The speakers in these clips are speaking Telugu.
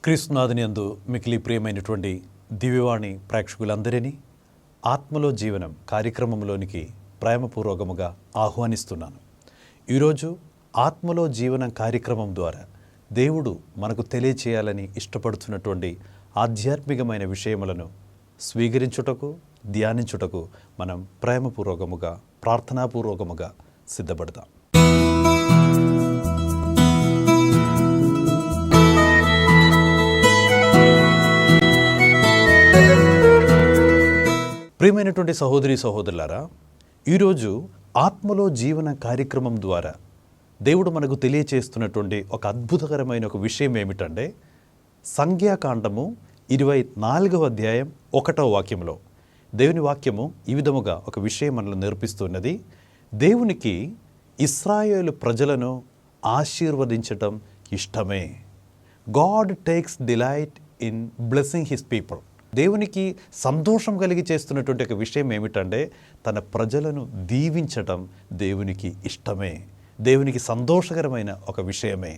క్రీస్తునాథుని యందు మికిలి ప్రియమైనటువంటి దివ్యవాణి ప్రేక్షకులందరినీ ఆత్మలో జీవనం కార్యక్రమంలోనికి ప్రేమపూర్వకముగా ఆహ్వానిస్తున్నాను. ఈరోజు ఆత్మలో జీవనం కార్యక్రమం ద్వారా దేవుడు మనకు తెలియచేయాలని ఇష్టపడుతున్నటువంటి ఆధ్యాత్మికమైన విషయములను స్వీకరించుటకు, ధ్యానించుటకు మనం ప్రేమపూర్వకముగా, ప్రార్థనాపూర్వకముగా సిద్ధపడతాం. ప్రియమైనటువంటి సహోదరి సహోదరులారా, ఈరోజు ఆత్మలో జీవన కార్యక్రమం ద్వారా దేవుడు మనకు తెలియచేస్తున్నటువంటి ఒక అద్భుతకరమైన ఒక విషయం ఏమిటంటే, సంఖ్యాకాండము 24వ అధ్యాయం 1వ వాక్యంలో దేవుని వాక్యము ఈ విధముగా ఒక విషయం మనల్ని నేర్పిస్తున్నది. దేవునికి ఇశ్రాయేలు ప్రజలను ఆశీర్వదించటం ఇష్టమే. God takes delight in blessing his people. దేవునికి సంతోషం కలిగి చేస్తున్నటువంటి ఒక విషయం ఏమిటంటే, తన ప్రజలను దీవించటం దేవునికి ఇష్టమే, దేవునికి సంతోషకరమైన ఒక విషయమే.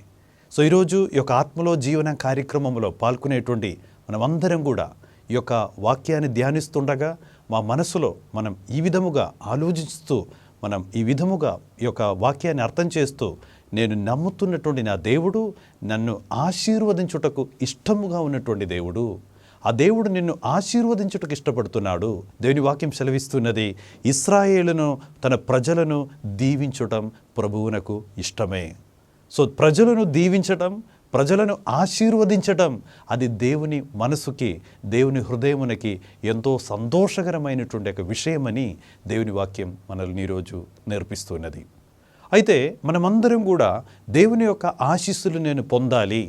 సో ఈరోజు ఈ యొక్క ఆత్మలో జీవన కార్యక్రమంలో పాల్గొనేటువంటి మనమందరం కూడా ఈ యొక్క వాక్యాన్ని ధ్యానిస్తుండగా మా మనసులో మనం ఈ విధముగా ఆలోచిస్తూ, మనం ఈ విధముగా ఈ యొక్క వాక్యాన్ని అర్థం చేస్తూ, నేను నమ్ముతున్నటువంటి నా దేవుడు నన్ను ఆశీర్వదించుటకు ఇష్టముగా ఉన్నటువంటి దేవుడు, ఆ దేవుడు నిన్ను ఆశీర్వదించుటకు ఇష్టపడుతున్నాడు. దేవుని వాక్యం సెలవిస్తున్నది, ఇశ్రాయేలును తన ప్రజలను దీవించటం ప్రభువునకు ఇష్టమే. సో ప్రజలను దీవించటం, ప్రజలను ఆశీర్వదించటం, అది దేవుని మనసుకి, దేవుని హృదయమునకి ఎంతో సంతోషకరమైనటువంటి ఒక విషయమని దేవుని వాక్యం మనల్ని ఈరోజు నేర్పిస్తున్నది. అయితే మనమందరం కూడా దేవుని యొక్క ఆశీస్సులు నేను పొందాలి,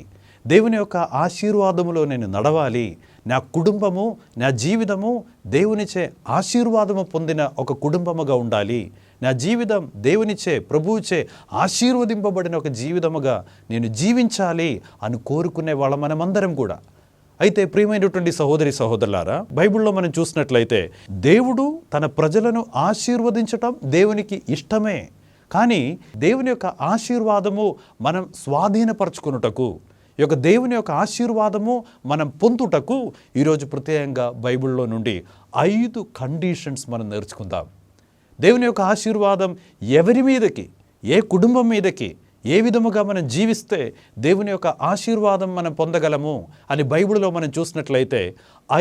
దేవుని యొక్క ఆశీర్వాదములో నేను నడవాలి, నా కుటుంబము, నా జీవితము దేవునిచే ఆశీర్వాదము పొందిన ఒక కుటుంబముగా ఉండాలి, నా జీవితం దేవునిచే, ప్రభువుచే ఆశీర్వదింపబడిన ఒక జీవితముగా నేను జీవించాలి అని కోరుకునే వాళ్ళ మనమందరం కూడా. అయితే ప్రియమైనటువంటి సహోదరి సహోదరులారా, బైబిల్లో మనం చూసినట్లయితే దేవుడు తన ప్రజలను ఆశీర్వదించటం దేవునికి ఇష్టమే. కానీ దేవుని యొక్క ఆశీర్వాదము మనం స్వాధీనపరచుకొనుటకు, ఈ యొక్క దేవుని యొక్క ఆశీర్వాదము మనం పొందుటకు ఈరోజు ప్రత్యేకంగా బైబిల్లో నుండి 5 కండిషన్స్ మనం నేర్చుకుందాం. దేవుని యొక్క ఆశీర్వాదం ఎవరి మీదకి, ఏ కుటుంబం మీదకి, ఏ విధముగా మనం జీవిస్తే దేవుని యొక్క ఆశీర్వాదం మనం పొందగలము అని బైబిల్లో మనం చూసినట్లయితే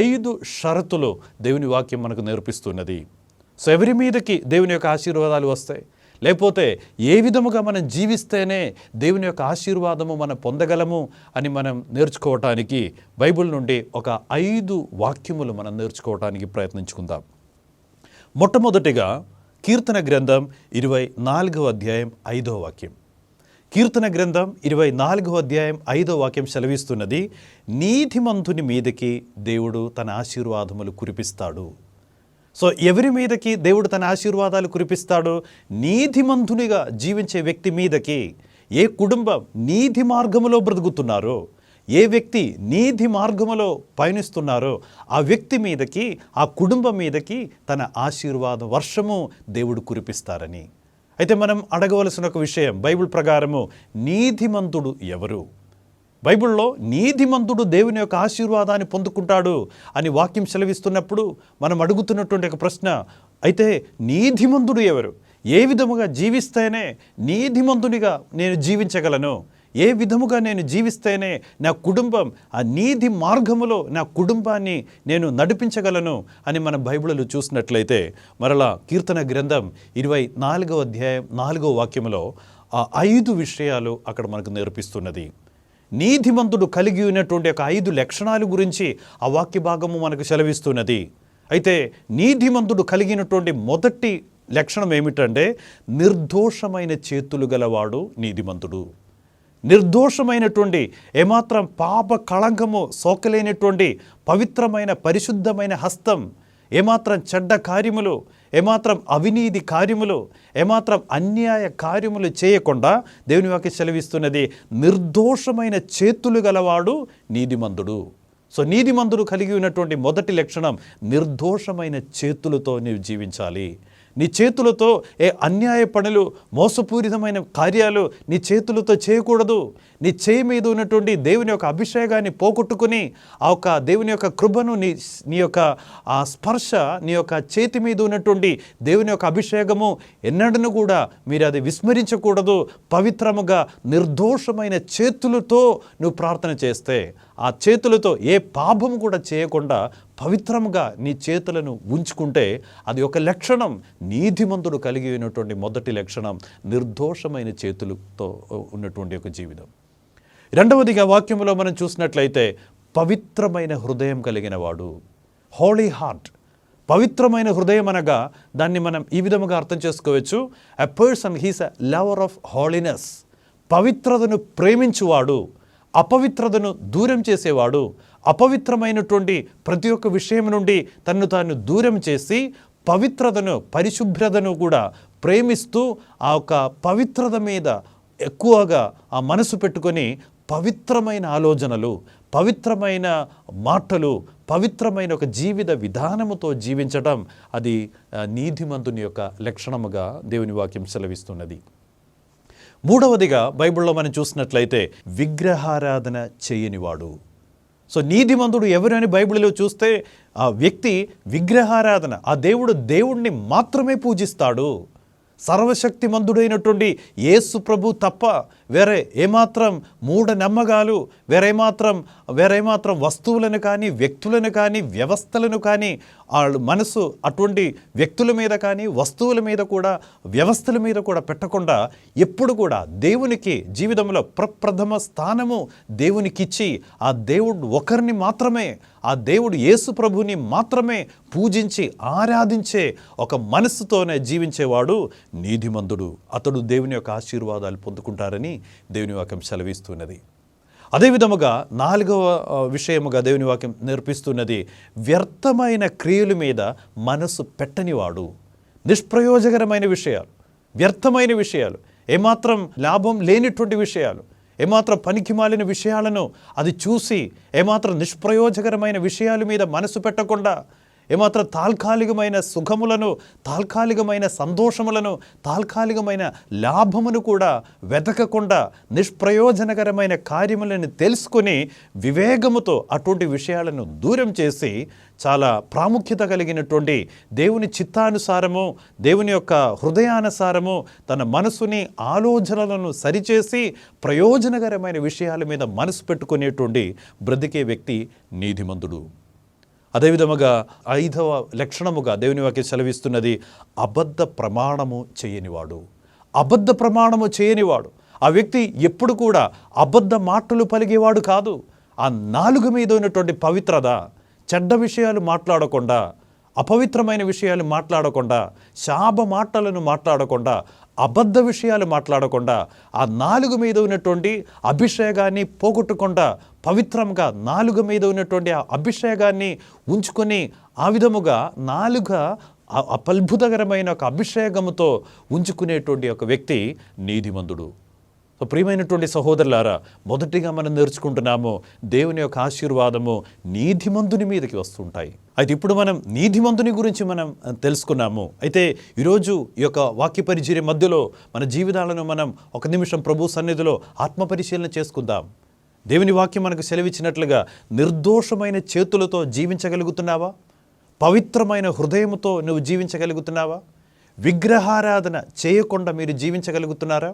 5 షరతులు దేవుని వాక్యం మనకు నేర్పిస్తున్నది. సో ఎవరి మీదకి దేవుని యొక్క ఆశీర్వాదాలు వస్తాయి, లేకపోతే ఏ విధముగా మనం జీవిస్తేనే దేవుని యొక్క ఆశీర్వాదము మనం పొందగలము అని మనం నేర్చుకోవటానికి బైబిల్ నుండి ఒక 5 వాక్యములు మనం నేర్చుకోవటానికి ప్రయత్నించుకుందాం. మొట్టమొదటిగా కీర్తన గ్రంథం 24వ అధ్యాయం 5వ వాక్యం. కీర్తన గ్రంథం 24వ అధ్యాయం 5వ వాక్యం సెలవిస్తున్నది, నీతిమంతుని మీదకి దేవుడు తన ఆశీర్వాదములు కురిపిస్తాడు. సో ఎవరి మీదకి దేవుడు తన ఆశీర్వాదాలు కురిపిస్తాడు? నీతిమంతునిగా జీవించే వ్యక్తి మీదకి. ఏ కుటుంబం నీతి మార్గములో బ్రతుకుతున్నారో, ఏ వ్యక్తి నీతి మార్గములో పయనిస్తున్నారో ఆ వ్యక్తి మీదకి, ఆ కుటుంబం మీదకి తన ఆశీర్వాద వర్షము దేవుడు కురిపిస్తారని. అయితే మనం అడగవలసిన ఒక విషయం, బైబిల్ ప్రకారము నీతిమంతుడు ఎవరు? బైబిల్లో నీతిమంతుడు దేవుని యొక్క ఆశీర్వాదాన్ని పొందుకుంటాడు అని వాక్యం సెలవిస్తున్నప్పుడు మనం అడుగుతున్నటువంటి ఒక ప్రశ్న, అయితే నీతిమంతుడు ఎవరు? ఏ విధముగా జీవిస్తేనే నీతిమంతునిగా నేను జీవించగలను? ఏ విధముగా నేను జీవిస్తేనే నా కుటుంబం ఆ నీతి మార్గములో నా కుటుంబాన్ని నేను నడిపించగలను అని మనం బైబిల్లో చూసినట్లయితే, మరలా కీర్తన గ్రంథం 24వ అధ్యాయం 4వ వాక్యములో ఆ 5 విషయాలు అక్కడ మనకు నేర్పిస్తున్నది. నీతిమంతుడు కలిగి ఉన్నటువంటి ఒక 5 లక్షణాల గురించి ఆ వాక్య భాగము మనకు సెలవిస్తున్నది. అయితే నీతిమంతుడు కలిగినటువంటి మొదటి లక్షణం ఏమిటంటే, నిర్దోషమైన చేతులు గలవాడు నీతిమంతుడు. నిర్దోషమైనటువంటి, ఏమాత్రం పాప కళంకము సోకలేనటువంటి పవిత్రమైన పరిశుద్ధమైన హస్తం, ఏమాత్రం చెడ్డ కార్యములు, ఏమాత్రం అవినీతి కార్యములు, ఏమాత్రం అన్యాయ కార్యములు చేయకుండా దేవుని వాక్యం సెలవిస్తున్నది, నిర్దోషమైన చేతులు గలవాడు నీతిమంతుడు. సో నీతిమంతుడు కలిగి ఉన్నటువంటి మొదటి లక్షణం, నిర్దోషమైన చేతులతో నీవు జీవించాలి. నీ చేతులతో ఏ అన్యాయ పనులు, మోసపూరితమైన కార్యాలు నీ చేతులతో చేయకూడదు. నీ చేయి మీద ఉన్నటువంటి దేవుని యొక్క అభిషేకాన్ని పోగొట్టుకుని ఆ యొక్క దేవుని యొక్క కృపను నీ యొక్క ఆ స్పర్శ, నీ యొక్క చేతి మీద ఉన్నటువంటి దేవుని యొక్క అభిషేకము ఎన్నడను కూడా మీరు అది విస్మరించకూడదు. పవిత్రముగా నిర్దోషమైన చేతులతో నువ్వు ప్రార్థన చేస్తే, ఆ చేతులతో ఏ పాపము కూడా చేయకుండా పవిత్రముగా నీ చేతులను ఉంచుకుంటే అది ఒక లక్షణం. నీతిమంతుడు కలిగి ఉన్నటువంటి మొదటి లక్షణం నిర్దోషమైన చేతులతో ఉన్నటువంటి ఒక జీవితం. రెండవదిగా వాక్యంలో మనం చూసినట్లయితే పవిత్రమైన హృదయం కలిగిన వాడు, హోలీ హార్ట్. పవిత్రమైన హృదయం అనగా దాన్ని మనం ఈ విధముగా అర్థం చేసుకోవచ్చు. A person he's a lover of holiness. పవిత్రతను ప్రేమించువాడు, అపవిత్రతను దూరం చేసేవాడు, అపవిత్రమైనటువంటి ప్రతి ఒక్క విషయం నుండి తన్ను తాను దూరం చేసి పవిత్రతను, పరిశుభ్రతను కూడా ప్రేమిస్తూ ఆ యొక్క పవిత్రత మీద ఎక్కువగా ఆ మనసు పెట్టుకొని పవిత్రమైన ఆలోచనలు, పవిత్రమైన మాటలు, పవిత్రమైన ఒక జీవిత విధానముతో జీవించడం అది నీతిమంతుని యొక్క లక్షణముగా దేవుని వాక్యం సెలవిస్తున్నది. మూడవదిగా బైబిల్లో మనం చూసినట్లయితే విగ్రహారాధన చేయనివాడు. సో నీతిమంతుడు ఎవరని బైబిల్లో చూస్తే ఆ వ్యక్తి విగ్రహారాధన, ఆ దేవుడిని మాత్రమే పూజిస్తాడు. సర్వశక్తిమంతుడైనటువంటి యేసు ప్రభు తప్ప వేరే ఏమాత్రం మూఢనమ్మకాలు, వేరేమాత్రం వస్తువులను కానీ, వ్యక్తులను కానీ, వ్యవస్థలను కానీ వాళ్ళ మనసు అటువంటి వ్యక్తుల మీద కానీ, వస్తువుల మీద కూడా, వ్యవస్థల మీద కూడా పెట్టకుండా ఎప్పుడు కూడా దేవునికి జీవితంలో ప్రప్రథమ స్థానము దేవునికిచ్చి ఆ దేవుడు ఒకరిని మాత్రమే, ఆ దేవుడు యేసు ప్రభుని మాత్రమే పూజించి ఆరాధించే ఒక మనస్సుతోనే జీవించేవాడు నీతిమంతుడు. అతడు దేవుని యొక్క ఆశీర్వాదాలు పొందుకుంటారని దేవుని వాక్యం సెలవిస్తున్నది. అదేవిధముగా నాలుగవ విషయముగా దేవుని వాక్యం నేర్పిస్తున్నది వ్యర్థమైన క్రియల మీద మనసు పెట్టనివాడు. నిష్ప్రయోజకరమైన విషయాలు, వ్యర్థమైన విషయాలు, ఏమాత్రం లాభం లేనిటువంటి విషయాలు, ఏమాత్రం పనికిమాలిన విషయాలను అది చూసి ఏమాత్రం నిష్ప్రయోజకరమైన విషయాల మీద మనసు పెట్టకుండా, ఏమాత్రం తాత్కాలికమైన సుఖములను, తాత్కాలికమైన సంతోషములను, తాత్కాలికమైన లాభమును కూడా వెతకకుండా నిష్ప్రయోజనకరమైన కార్యములను తెలుసుకొని వివేకముతో అటువంటి విషయాలను దూరం చేసి చాలా ప్రాముఖ్యత కలిగినటువంటి దేవుని చిత్తానుసారము, దేవుని యొక్క హృదయానుసారము తన మనసుని, ఆలోచనలను సరిచేసి ప్రయోజనకరమైన విషయాల మీద మనసు పెట్టుకునేటువంటి బ్రతికే వ్యక్తి నీతిమంతుడు. అదేవిధముగా ఐదవ లక్షణముగా దేవుని వాక్యం సెలవిస్తున్నది అబద్ధ ప్రమాణము చేయనివాడు. అబద్ధ ప్రమాణము చేయనివాడు, ఆ వ్యక్తి ఎప్పుడు కూడా అబద్ధ మాటలు పలిగేవాడు కాదు. ఆ నాలుగు మీద ఉన్నటువంటి పవిత్రత, చెడ్డ విషయాలు మాట్లాడకుండా, అపవిత్రమైన విషయాలు మాట్లాడకుండా, శాప మాటలను మాట్లాడకుండా, అబద్ధ విషయాలు మాట్లాడకుండా, ఆ నాలుగు మీద ఉన్నటువంటి అభిషేకాన్ని పోగొట్టకుండా పవిత్రంగా నాలుగు మీద ఉన్నటువంటి ఆ అభిషేకాన్ని ఉంచుకొని ఆ విధముగా నాలుగ అద్భుతకరమైన ఒక అభిషేకముతో ఉంచుకునేటువంటి ఒక వ్యక్తి నీతిమంతుడు. సో ప్రియమైనటువంటి సహోదరులారా, మొదటిగా మనం నేర్చుకుంటున్నాము దేవుని యొక్క ఆశీర్వాదము నీతిమంతుని మీదకి వస్తుంటాయి. అయితే ఇప్పుడు మనం నీతిమంతుని గురించి మనం తెలుసుకున్నాము. అయితే ఈరోజు ఈ యొక్క వాక్య పరిచర్య మధ్యలో మన జీవితాలను మనం ఒక నిమిషం ప్రభు సన్నిధిలో ఆత్మపరిశీలన చేసుకుందాం. దేవుని వాక్యం మనకు సెలవిచ్చినట్లుగా నిర్దోషమైన చేతులతో జీవించగలుగుతున్నావా? పవిత్రమైన హృదయముతో నువ్వు జీవించగలుగుతున్నావా? విగ్రహారాధన చేయకుండా మీరు జీవించగలుగుతున్నారా?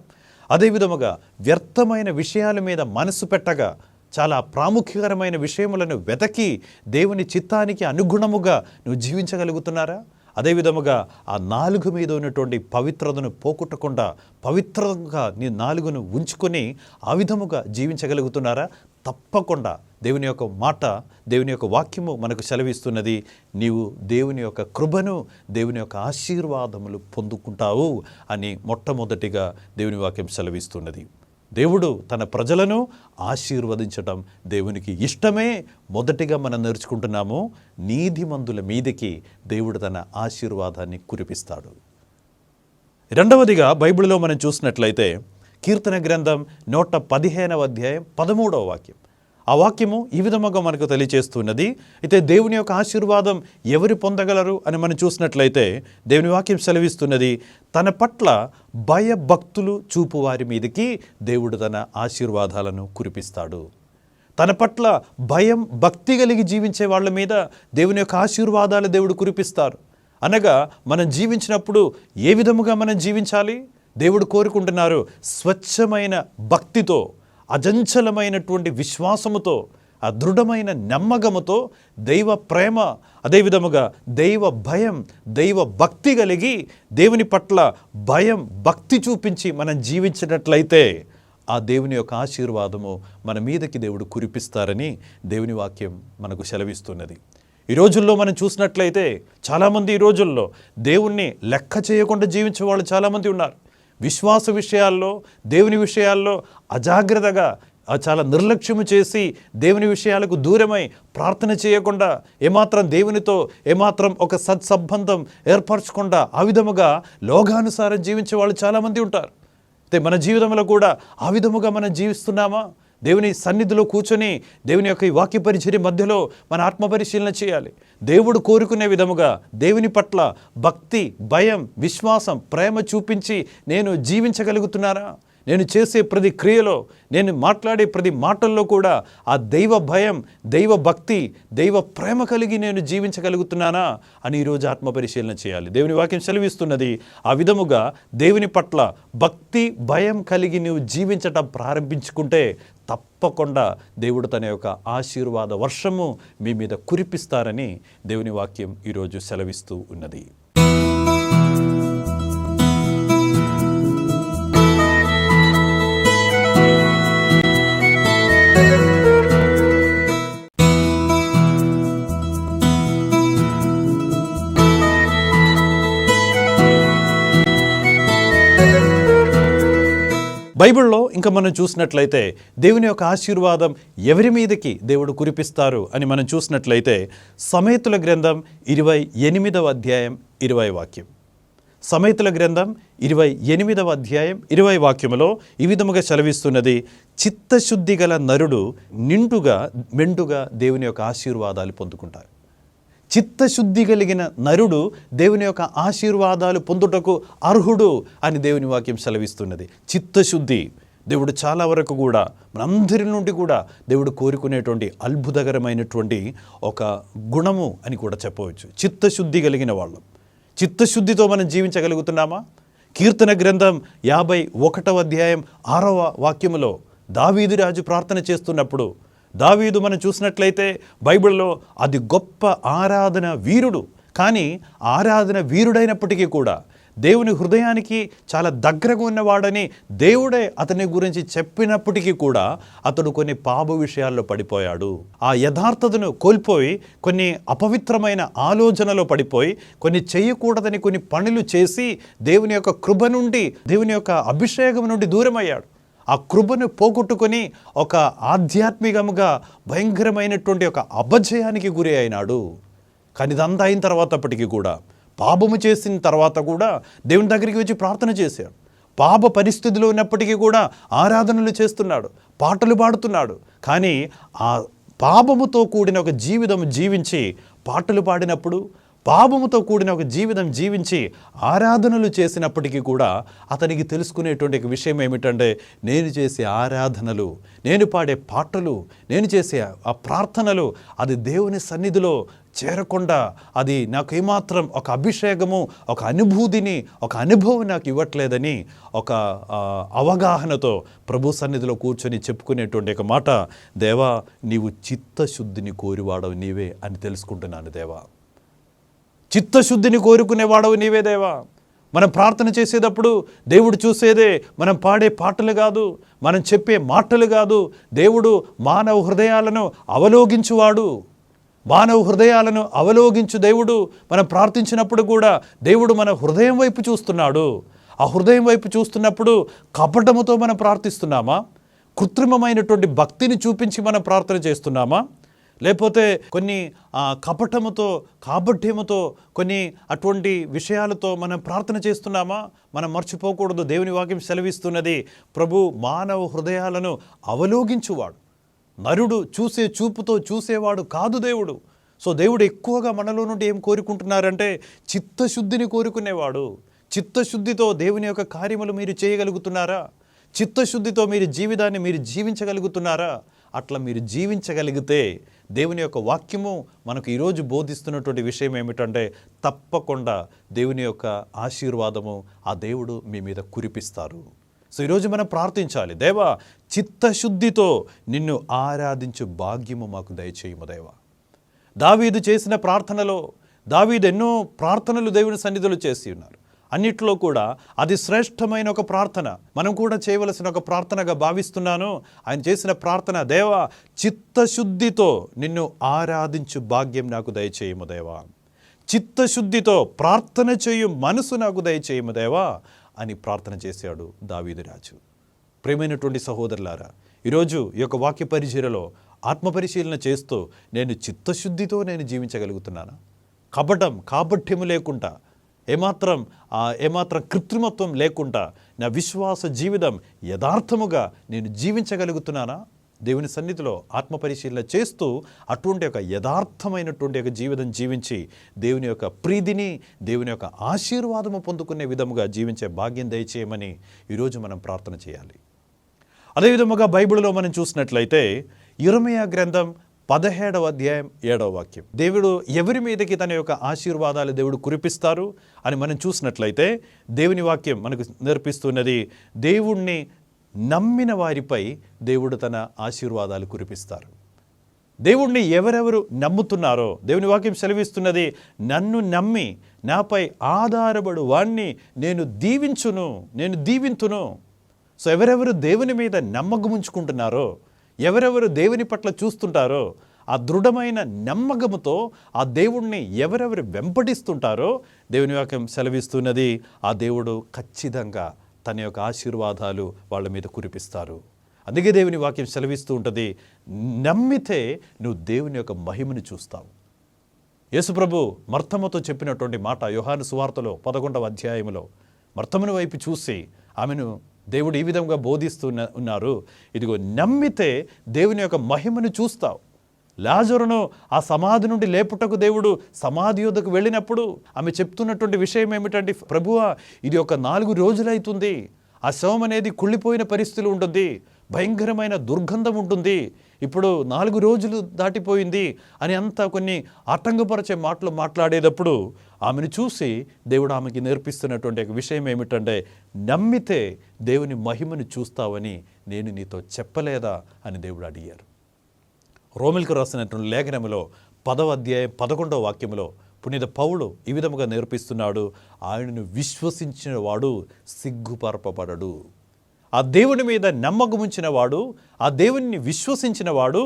అదేవిధముగా వ్యర్థమైన విషయాల మీద మనసు పెట్టగా చాలా ప్రాముఖ్యకరమైన విషయములను వెతకి దేవుని చిత్తానికి అనుగుణముగా నువ్వు జీవించగలుగుతున్నారా? అదేవిధముగా ఆ నాలుగు మీద ఉన్నటువంటి పవిత్రతను పోగొట్టకుండా పవిత్రంగా నీ నాలుగును ఉంచుకొని ఆ విధముగా జీవించగలుగుతున్నారా? తప్పకుండా దేవుని యొక్క మాట, దేవుని యొక్క వాక్యము మనకు సెలవిస్తున్నది, నీవు దేవుని యొక్క కృపను, దేవుని యొక్క ఆశీర్వాదములు పొందుకుంటావు అని మొట్టమొదటిగా దేవుని వాక్యం సెలవిస్తున్నది. దేవుడు తన ప్రజలను ఆశీర్వదించటం దేవునికి ఇష్టమే. మొదటిగా మనం నేర్చుకుంటున్నాము, నీతిమంతుల మీదకి దేవుడు తన ఆశీర్వాదాన్ని కురిపిస్తాడు. రెండవదిగా బైబిల్లో మనం చూసినట్లయితే కీర్తన గ్రంథం 115వ అధ్యాయం 13వ వాక్యం, ఆ వాక్యము ఈ విధముగా మనకు తెలియజేస్తున్నది. అయితే దేవుని యొక్క ఆశీర్వాదం ఎవరు పొందగలరు అని మనం చూసినట్లయితే దేవుని వాక్యం సెలవిస్తున్నది, తన పట్ల భయభక్తులు చూపు వారి మీదకి దేవుడు తన ఆశీర్వాదాలను కురిపిస్తాడు. తన పట్ల భయం భక్తి కలిగి జీవించే వాళ్ళ మీద దేవుని యొక్క ఆశీర్వాదాలు దేవుడు కురిపిస్తారు. అనగా మనం జీవించినప్పుడు ఏ విధముగా మనం జీవించాలి? దేవుడు కోరుకుంటున్నారు స్వచ్ఛమైన భక్తితో, అజంచలమైనటువంటి విశ్వాసముతో, దృఢమైన నమ్మకముతో, దైవ ప్రేమ, అదేవిధముగా దైవ భయం, దైవ భక్తి కలిగి దేవుని పట్ల భయం భక్తి చూపించి మనం జీవించినట్లయితే ఆ దేవుని యొక్క ఆశీర్వాదము మన మీదకి దేవుడు కురిపిస్తారని దేవుని వాక్యం మనకు సెలవిస్తున్నది. ఈ రోజుల్లో మనం చూసినట్లయితే చాలామంది ఈ రోజుల్లో దేవుణ్ణి లెక్క చేయకుండా జీవించే వాళ్ళు చాలామంది ఉన్నారు. విశ్వాస విషయాల్లో, దేవుని విషయాల్లో అజాగ్రత్తగా చాలా నిర్లక్ష్యము చేసి దేవుని విషయాలకు దూరమై ప్రార్థన చేయకుండా, ఏమాత్రం దేవునితో ఏమాత్రం ఒక సత్సంబంధం ఏర్పరచకుండా ఆ విధముగా లోకానుసారం జీవించే వాళ్ళు చాలామంది ఉంటారు. అయితే మన జీవితంలో కూడా ఆ విధముగా మనం జీవిస్తున్నామా? దేవుని సన్నిధిలో కూర్చొని దేవుని యొక్క ఈ వాక్య పరిచర్య మధ్యలో మన ఆత్మపరిశీలన చేయాలి. దేవుడు కోరుకునే విధముగా దేవుని పట్ల భక్తి, భయం, విశ్వాసం, ప్రేమ చూపించి నేను జీవించగలుగుతున్నారా? నేను చేసే ప్రతి క్రియలో, నేను మాట్లాడే ప్రతి మాటల్లో కూడా ఆ దైవ భయం, దైవ భక్తి, దైవ ప్రేమ కలిగి నేను జీవించగలుగుతున్నానా అని ఈరోజు ఆత్మపరిశీలన చేయాలి. దేవుని వాక్యం సెలవిస్తున్నది, ఆ విధముగా దేవుని పట్ల భక్తి, భయం కలిగి నువ్వు జీవించటం ప్రారంభించుకుంటే తప్పకుండా దేవుడు తన యొక్క ఆశీర్వాద వర్షము మీ మీద కురిపిస్తారని దేవుని వాక్యం ఈరోజు సెలవిస్తూ ఉన్నది. బైబిల్లో ఇంకా మనం చూసినట్లయితే దేవుని యొక్క ఆశీర్వాదం ఎవరి మీదకి దేవుడు కురిపిస్తారు అని మనం చూసినట్లయితే సమయతుల గ్రంథం 28వ అధ్యాయం 20 వాక్యం. సమయతుల గ్రంథం 28వ అధ్యాయం 20 వాక్యములో ఈ విధముగా సెలవిస్తున్నది, చిత్తశుద్ధి గల నరుడు నిండుగా మెండుగా దేవుని యొక్క ఆశీర్వాదాలు పొందుకుంటారు. చిత్తశుద్ధి కలిగిన నరుడు దేవుని యొక్క ఆశీర్వాదాలు పొందుటకు అర్హుడు అని దేవుని వాక్యం సెలవిస్తున్నది. చిత్తశుద్ధి దేవుడు చాలా వరకు కూడా మనందరి నుండి కూడా దేవుడు కోరుకునేటువంటి అద్భుతకరమైనటువంటి ఒక గుణము అని కూడా చెప్పవచ్చు. చిత్తశుద్ధి కలిగిన వాళ్ళం. చిత్తశుద్ధితో మనం జీవించగలుగుతున్నామా? కీర్తన గ్రంథం 51వ అధ్యాయం 6వ వాక్యములో దావీదు రాజు ప్రార్థన చేస్తున్నప్పుడు, దావీదు మనం చూసినట్లయితే బైబిల్లో అది గొప్ప ఆరాధన వీరుడు. కానీ ఆరాధన వీరుడైనప్పటికీ కూడా దేవుని హృదయానికి చాలా దగ్గరగా ఉన్నవాడని దేవుడే అతని గురించి చెప్పినప్పటికీ కూడా అతడు కొన్ని పాప విషయాల్లో పడిపోయాడు. ఆ యథార్థతను కోల్పోయి కొన్ని అపవిత్రమైన ఆలోచనలో పడిపోయి కొన్ని చేయకూడదని కొన్ని పనులు చేసి దేవుని యొక్క కృప నుండి, దేవుని యొక్క అభిషేకం నుండి దూరమయ్యాడు. ఆ కృపను పోగొట్టుకొని ఒక ఆధ్యాత్మికముగా భయంకరమైనటువంటి ఒక అపజయానికి గురి అయినాడు. కానీ ఇదంతా అయిన తర్వాతప్పటికీ కూడా, పాపము చేసిన తర్వాత కూడా దేవుని దగ్గరికి వచ్చి ప్రార్థన చేశాడు. పాప పరిస్థితిలో ఉన్నప్పటికీ కూడా ఆరాధనలు చేస్తున్నాడు, పాటలు పాడుతున్నాడు. కానీ ఆ పాపముతో కూడిన ఒక జీవితం జీవించి పాటలు పాడినప్పుడు, పాపముతో కూడిన ఒక జీవితం జీవించి ఆరాధనలు చేసినప్పటికీ కూడా అతనికి తెలుసుకునేటువంటి విషయం ఏమిటంటే, నేను చేసే ఆరాధనలు, నేను పాడే పాటలు, నేను చేసే ఆ ప్రార్థనలు అది దేవుని సన్నిధిలో చేరకుండా అది నాకు ఏమాత్రం ఒక అభిషేకము, ఒక అనుభూతిని, ఒక అనుభవం నాకు ఇవ్వట్లేదని ఒక అవగాహనతో ప్రభు సన్నిధిలో కూర్చొని చెప్పుకునేటువంటి ఒక మాట, దేవా నీవు చిత్తశుద్ధిని కోరివాడవు నీవే అని తెలుసుకుంటున్నాను దేవా. చిత్తశుద్ధిని కోరుకునేవాడవు నీవే దేవా. మనం ప్రార్థన చేసేటప్పుడు దేవుడు చూసేదే మనం పాడే పాటలు కాదు, మనం చెప్పే మాటలు కాదు. దేవుడు మానవ హృదయాలను అవలోకించువాడు. మానవ హృదయాలను అవలోకించు దేవుడు. మనం ప్రార్థించినప్పుడు కూడా దేవుడు మన హృదయం వైపు చూస్తున్నాడు. ఆ హృదయం వైపు చూస్తున్నప్పుడు కపటముతో మనం ప్రార్థిస్తున్నామా? కృత్రిమమైనటువంటి భక్తిని చూపించి మనం ప్రార్థన చేస్తున్నామా? లేకపోతే కొన్ని కపటముతో, కాబడ్యముతో, కొన్ని అటువంటి విషయాలతో మనం ప్రార్థన చేస్తున్నామా? మనం మర్చిపోకూడదు. దేవుని వాక్యం సెలవిస్తున్నది, ప్రభు మానవ హృదయాలను అవలోకించువాడు. నరుడు చూసే చూపుతో చూసేవాడు కాదు దేవుడు. సో దేవుడు ఎక్కువగా మనలో నుండి ఏం కోరుకుంటున్నారంటే చిత్తశుద్ధిని కోరుకునేవాడు. చిత్తశుద్ధితో దేవుని యొక్క కార్యములు మీరు చేయగలుగుతున్నారా? చిత్తశుద్ధితో మీరు జీవితాన్ని మీరు జీవించగలుగుతున్నారా? అట్లా మీరు జీవించగలిగితే దేవుని యొక్క వాక్యము మనకు ఈరోజు బోధిస్తున్నటువంటి విషయం ఏమిటంటే తప్పకుండా దేవుని యొక్క ఆశీర్వాదము ఆ దేవుడు మీ మీద కురిపిస్తారు. సో ఈరోజు మనం ప్రార్థించాలి, దేవా చిత్తశుద్ధితో నిన్ను ఆరాధించు భాగ్యము మాకు దయచేయము దేవా. దావీదు చేసిన ప్రార్థనలో దావీదు ఎన్నో ప్రార్థనలు దేవుని సన్నిధిలో చేసి ఉన్నారు. అన్నిట్లో కూడా అది శ్రేష్టమైన ఒక ప్రార్థన, మనం కూడా చేయవలసిన ఒక ప్రార్థనగా భావిస్తున్నాను. ఆయన చేసిన ప్రార్థన, దేవా చిత్తశుద్ధితో నిన్ను ఆరాధించు భాగ్యం నాకు దయచేయము దేవా, చిత్తశుద్ధితో ప్రార్థన చేయు మనసు నాకు దయచేయము దేవా అని ప్రార్థన చేశాడు దావీదు రాజు. ప్రియమైనటువంటి సహోదరులారా, ఈరోజు ఈ యొక్క వాక్య పరిచర్యలో ఆత్మపరిశీలన చేస్తూ నేను చిత్తశుద్ధితో నేను జీవించగలుగుతున్నానా? కాపట్యము లేకుండా, ఏమాత్రం కృత్రిమత్వం లేకుండా నా విశ్వాస జీవితం యథార్థముగా నేను జీవించగలుగుతున్నానా? దేవుని సన్నిధిలో ఆత్మపరిశీలన చేస్తూ అటువంటి ఒక యథార్థమైనటువంటి ఒక జీవితం జీవించి దేవుని యొక్క ప్రీతిని, దేవుని యొక్క ఆశీర్వాదము పొందుకునే విధముగా జీవించే భాగ్యం దయచేయమని ఈరోజు మనం ప్రార్థన చేయాలి. అదేవిధముగా బైబిల్లో మనం చూసినట్లయితే యిర్మీయా గ్రంథం 17వ అధ్యాయం 7వ వాక్యం, దేవుడు ఎవరి మీదకి తన యొక్క ఆశీర్వాదాలు దేవుడు కురిపిస్తారు అని మనం చూసినట్లయితే దేవుని వాక్యం మనకు నేర్పిస్తున్నది, దేవుణ్ణి నమ్మిన వారిపై దేవుడు తన ఆశీర్వాదాలు కురిపిస్తారు. దేవుణ్ణి ఎవరెవరు నమ్ముతున్నారో దేవుని వాక్యం సెలవిస్తున్నది, నన్ను నమ్మి నాపై ఆధారపడు వాణ్ణి నేను దీవింతును. సో ఎవరెవరు దేవుని మీద నమ్మకం ఉంచుకుంటున్నారో, ఎవరెవరు దేవుని పట్ల చూస్తుంటారో, ఆ దృఢమైన నమ్మకముతో ఆ దేవుణ్ణి ఎవరెవరు వెంపడిస్తుంటారో దేవుని వాక్యం సెలవిస్తున్నది, ఆ దేవుడు ఖచ్చితంగా తన యొక్క ఆశీర్వాదాలు వాళ్ళ మీద కురిపిస్తారు. అందుకే దేవుని వాక్యం సెలవిస్తూ ఉంటుంది, నమ్మితే నువ్వు దేవుని యొక్క మహిమను చూస్తావు. యేసుప్రభు మర్తమ్మతో చెప్పినటువంటి మాట యోహాను సువార్తలో 11వ అధ్యాయంలో, మర్తమ్మను వైపు చూసి ఆమెను దేవుడు ఈ విధంగా బోధిస్తూ ఉన్నారు, ఇదిగో నమ్మితే దేవుని యొక్క మహిమను చూస్తావు. లాజరును ఆ సమాధి నుండి లేపుటకు దేవుడు సమాధి యొద్దకు వెళ్ళినప్పుడు ఆమె చెప్తున్నటువంటి విషయం ఏమిటంటే, ప్రభువా ఇది ఒక 4 రోజులైతుంది, ఆ శవం అనేది కుళ్ళిపోయిన పరిస్థితులు ఉంటుంది, భయంకరమైన దుర్గంధం ఉంటుంది, ఇప్పుడు 4 రోజులు దాటిపోయింది అని అంతా కొన్ని ఆటంకపరిచే మాటలు మాట్లాడేటప్పుడు ఆమెను చూసి దేవుడు ఆమెకి నేర్పిస్తున్నటువంటి విషయం ఏమిటంటే, నమ్మితే దేవుని మహిమను చూస్తావని నేను నీతో చెప్పలేదా అని దేవుడు అడిగారు. రోమిలకు రాసినటువంటి లేఖనములో 10వ అధ్యాయం 11వ వాక్యములో పునీత పౌలు ఈ విధముగా నేర్పిస్తున్నాడు, ఆయనను విశ్వసించిన వాడు సిగ్గుపరపబడడు. ఆ దేవుని మీద నమ్మకం ఉంచిన వాడు, ఆ దేవుని విశ్వసించిన వాడు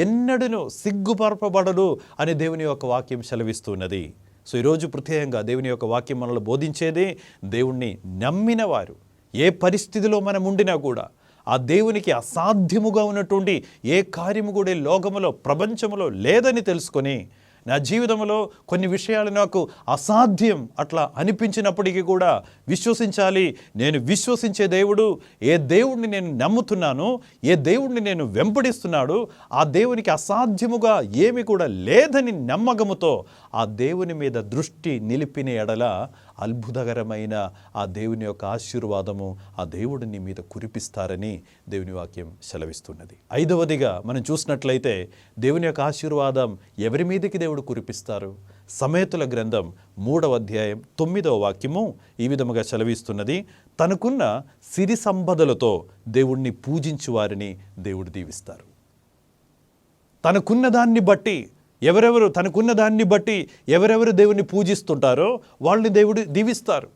ఎన్నడూ సిగ్గుపరపబడడు అని దేవుని యొక్క వాక్యం సెలవిస్తున్నది. సో ఈరోజు ప్రత్యేకంగా దేవుని యొక్క వాక్యం మనల్ని బోధించేది, దేవుణ్ణి నమ్మిన వారు ఏ పరిస్థితిలో మనం ఉండినా కూడా ఆ దేవునికి అసాధ్యముగా ఉన్నటువంటి ఏ కార్యము కూడా లోకములో ప్రపంచములో లేదని తెలుసుకొని, నా జీవితంలో కొన్ని విషయాలు నాకు అసాధ్యం అట్లా అనిపించినప్పటికీ కూడా విశ్వసించాలి, నేను విశ్వసించే దేవుడు, ఏ దేవుడిని నేను నమ్ముతున్నాను, ఏ దేవుడిని నేను వెంపడిస్తున్నాడు, ఆ దేవునికి అసాధ్యముగా ఏమి కూడా లేదని నమ్మకముతో ఆ దేవుని మీద దృష్టి నిలిపిన ఎడల అద్భుతకరమైన ఆ దేవుని యొక్క ఆశీర్వాదము ఆ దేవుడిని మీద కురిపిస్తారని దేవుని వాక్యం సెలవిస్తున్నది. 5వదిగా మనం చూసినట్లయితే దేవుని యొక్క ఆశీర్వాదం ఎవరి మీదకి దేవుడు కురిపిస్తారు? సమేతుల గ్రంథం 3వ అధ్యాయం 9వ వాక్యము ఈ విధముగా సెలవిస్తున్నది, తనకున్న సిరి సంపదలతో దేవుణ్ణి పూజించు వారిని దేవుడు దీవిస్తారు. తనకున్న దాన్ని బట్టి ఎవరెవరు దేవుణ్ణి పూజిస్తుంటారో వాళ్ళని దేవుడు దీవిస్తారు.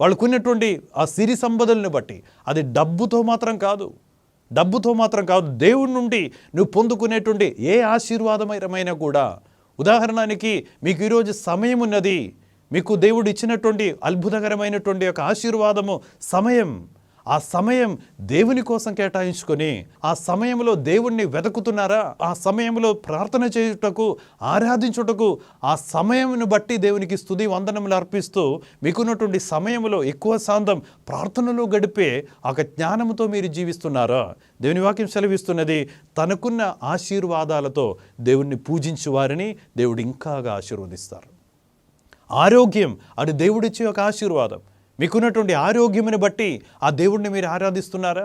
వాళ్ళకున్నటువంటి ఆ సిరి సంపదలను బట్టి, అది డబ్బుతో మాత్రం కాదు, దేవుడి నుండి నువ్వు పొందుకునేటువంటి ఏ ఆశీర్వాదమైనా కూడా. ఉదాహరణకి మీకు ఈరోజు సమయం ఉన్నది, మీకు దేవుడు ఇచ్చినటువంటి అద్భుతకరమైనటువంటి ఒక ఆశీర్వాదము సమయం. ఆ సమయం దేవుని కోసం కేటాయించుకొని ఆ సమయంలో దేవుణ్ణి వెతుకుతున్నారా? ఆ సమయంలో ప్రార్థన చేయుటకు, ఆరాధించుటకు, ఆ సమయమును బట్టి దేవునికి స్తుతి వందనములు అర్పిస్తూ మీకున్నటువంటి సమయంలో ఎక్కువ శాతం ప్రార్థనలో గడిపే ఒక జ్ఞానంతో మీరు జీవిస్తున్నారా? దేవుని వాక్యం సెలవిస్తున్నది, తనకున్న ఆశీర్వాదాలతో దేవుణ్ణి పూజించు వారిని దేవుడు ఇంకాగా ఆశీర్వదిస్తారు. ఆరోగ్యం అది దేవుడిచ్చే ఒక ఆశీర్వాదం. మీకున్నటువంటి ఆరోగ్యముని బట్టి ఆ దేవుణ్ణి మీరు ఆరాధిస్తున్నారా?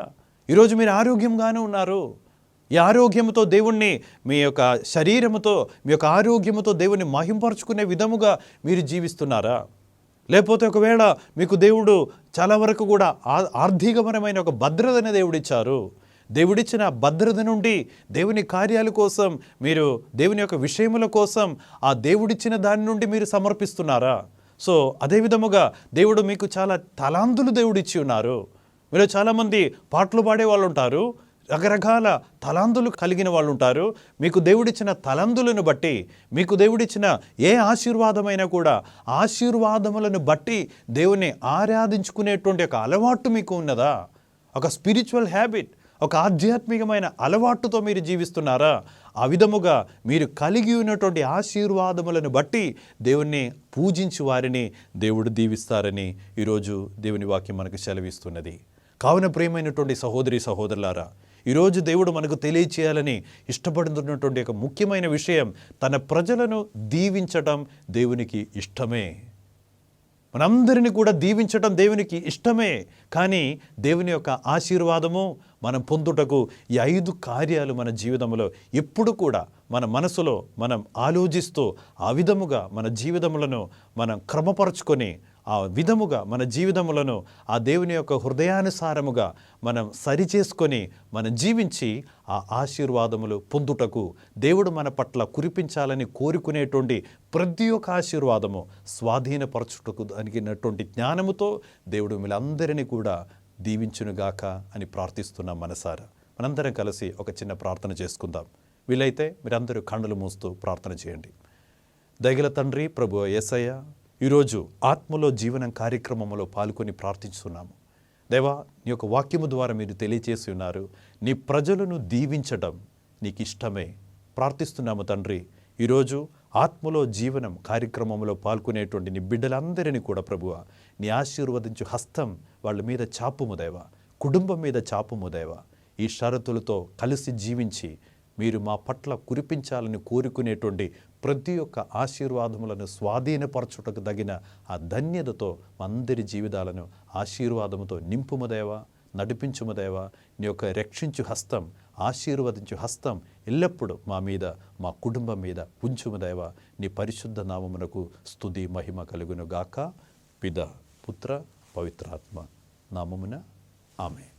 ఈరోజు మీరు ఆరోగ్యంగానే ఉన్నారు. ఈ ఆరోగ్యంతో దేవుణ్ణి మీ యొక్క శరీరముతో, మీ యొక్క ఆరోగ్యముతో దేవుణ్ణి మహింపరుచుకునే విధముగా మీరు జీవిస్తున్నారా? లేకపోతే ఒకవేళ మీకు దేవుడు చాలా వరకు కూడా ఆర్థికపరమైన ఒక భద్రతని దేవుడిచ్చారు. దేవుడిచ్చిన భద్రత నుండి దేవుని కార్యాల కోసం మీరు దేవుని యొక్క విషయముల కోసం ఆ దేవుడిచ్చిన దాని నుండి మీరు సమర్పిస్తున్నారా? సో అదే విధముగా దేవుడు మీకు చాలా తలాంతులు దేవుడిచ్చి ఉన్నారు. మీరు చాలామంది పాటలు పాడే వాళ్ళు ఉంటారు, రకరకాల తలాంతులు కలిగిన వాళ్ళు ఉంటారు. మీకు దేవుడిచ్చిన తలాంతులను బట్టి, మీకు దేవుడిచ్చిన ఏ ఆశీర్వాదమైనా కూడా ఆశీర్వాదములను బట్టి దేవుని ఆరాధించుకునేటువంటి ఒక అలవాటు మీకు ఉన్నదా? ఒక స్పిరిచువల్ హ్యాబిట్, ఒక ఆధ్యాత్మికమైన అలవాటుతో మీరు జీవిస్తున్నారా? ఆ విధముగా మీరు కలిగి ఉన్నటువంటి ఆశీర్వాదములను బట్టి దేవుణ్ణి పూజించి వారిని దేవుడు దీవిస్తారని ఈరోజు దేవుని వాక్యం మనకు సెలవిస్తున్నది. కావున ప్రియమైనటువంటి సహోదరి సహోదరులారా, ఈరోజు దేవుడు మనకు తెలియచేయాలని ఇష్టపడుతున్నటువంటి ఒక ముఖ్యమైన విషయం, తన ప్రజలను దీవించటం దేవునికి ఇష్టమే. మనందరినీ కూడా దీవించటం దేవునికి ఇష్టమే. కానీ దేవుని యొక్క ఆశీర్వాదము మనం పొందుటకు ఈ 5 కార్యాలు మన జీవితంలో ఎప్పుడు కూడా మన మనసులో మనం ఆలోచిస్తూ ఆ విధముగా మన జీవితములను మనం క్రమపరుచుకొని ఆ విధముగా మన జీవితములను ఆ దేవుని యొక్క హృదయానుసారముగా మనం సరిచేసుకొని మనం జీవించి ఆ ఆశీర్వాదములు పొందుటకు దేవుడు మన పట్ల కురిపించాలని కోరుకునేటువంటి ప్రతి ఒక్క ఆశీర్వాదము స్వాధీనపరచుటకు దానికినటువంటి జ్ఞానముతో దేవుడు వీళ్ళందరినీ కూడా దీవించునుగాక అని ప్రార్థిస్తున్నాం మనసారా. మనందరం కలిసి ఒక చిన్న ప్రార్థన చేసుకుందాం. వీలైతే మీరందరూ కన్నులు మూస్తూ ప్రార్థన చేయండి. దయగల తండ్రి ప్రభువా యేసయ్య, ఈరోజు ఆత్మలో జీవనం కార్యక్రమంలో పాల్గొని ప్రార్థిస్తున్నాము. దేవా, నీ యొక్క వాక్యము ద్వారా మీరు తెలియచేసి ఉన్నారు, నీ ప్రజలను దీవించడం నీకు ఇష్టమే. ప్రార్థిస్తున్నాము తండ్రి, ఈరోజు ఆత్మలో జీవనం కార్యక్రమంలో పాల్గొనేటువంటి నీ బిడ్డలందరినీ కూడా ప్రభువా నీ ఆశీర్వదించు హస్తం వాళ్ళ మీద చాపుము దేవా, కుటుంబం మీద చాపుము దేవా. ఈ షరతులతో కలిసి జీవించి మీరు మా పట్ల కురిపించాలని కోరుకునేటువంటి ప్రతి ఒక్క ఆశీర్వాదములను స్వాధీనపరచుటకు తగిన ఆ ధన్యతతో అందరి జీవితాలను ఆశీర్వాదముతో నింపుమదేవా, నడిపించుమదేవా. నీ యొక్క రక్షించు హస్తం, ఆశీర్వదించు హస్తం ఎల్లప్పుడూ మా మీద, మా కుటుంబం మీద ఉంచుమదేవా. నీ పరిశుద్ధ నామమునకు స్తుతి మహిమ కలుగును గాక. పిత, పుత్ర, పవిత్రాత్మ నామమున ఆమేన్.